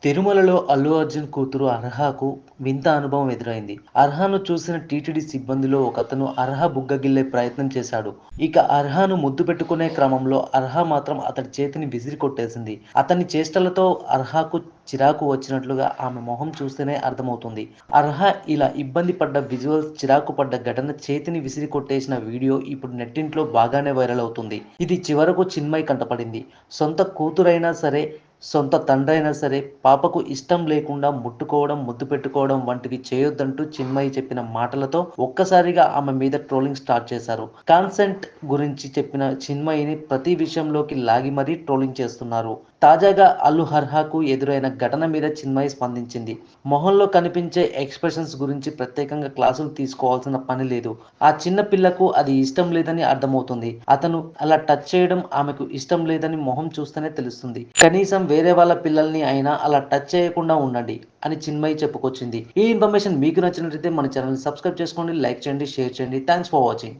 తిరుమలలో అల్లు అర్జున్ కూతురు అర్హకు వింత అనుభవం ఎదురైంది. అర్హను చూసిన టీటీడీ సిబ్బందిలో ఒకతను అర్హ బుగ్గగిల్లే ప్రయత్నం చేశాడు. ఇక అర్హను ముద్దు పెట్టుకునే క్రమంలో అర్హ మాత్రం అతడి చేతిని విసిరి కొట్టేసింది. అతని చేష్టలతో అర్హకు చిరాకు వచ్చినట్లుగా ఆమె మొహం చూస్తేనే అర్థమవుతుంది. అర్హ ఇలా ఇబ్బంది పడ్డ విజువల్స్, చిరాకు పడ్డ ఘటన, చేతిని విసిరి కొట్టేసిన వీడియో ఇప్పుడు నెట్టింట్లో బాగానే వైరల్ అవుతుంది. ఇది చివరకు చిన్మయి కంటపడింది. సొంత కూతురైనా సరే, సొంత తండ్రైనా సరే పాపకు ఇష్టం లేకుండా ముట్టుకోవడం, ముద్దు పెట్టుకోవడం వంటివి చేయొద్దంటూ చిన్మయి చెప్పిన మాటలతో ఒక్కసారిగా ఆమె మీద ట్రోలింగ్ స్టార్ట్ చేశారు. కాన్సెంట్ గురించి చెప్పిన చిన్మయిని ప్రతి విషయంలోకి లాగి మరీ ట్రోలింగ్ చేస్తున్నారు. తాజాగా అల్లు అర్హకు ఎదురైన ఘటన మీద చిన్మయి స్పందించింది. మొహంలో కనిపించే ఎక్స్ప్రెషన్స్ గురించి ప్రత్యేకంగా క్లాసులు తీసుకోవాల్సిన పని లేదు. ఆ చిన్న పిల్లకు అది ఇష్టం లేదని అర్థమవుతుంది. అతను అలా టచ్ చేయడం ఆమెకు ఇష్టం లేదని మొహం చూస్తేనే తెలుస్తుంది. కనీసం వేరే వాళ్ళ పిల్లల్ని అయినా అలా టచ్ చేయకుండా ఉండండి అని చిన్మయి చెప్పుకొచ్చింది. ఈ ఇన్ఫర్మేషన్ మీకు నచ్చినట్లయితే మన ఛానల్ సబ్స్క్రైబ్ చేసుకోండి, లైక్ చేయండి, షేర్ చేయండి. Thanks for watching.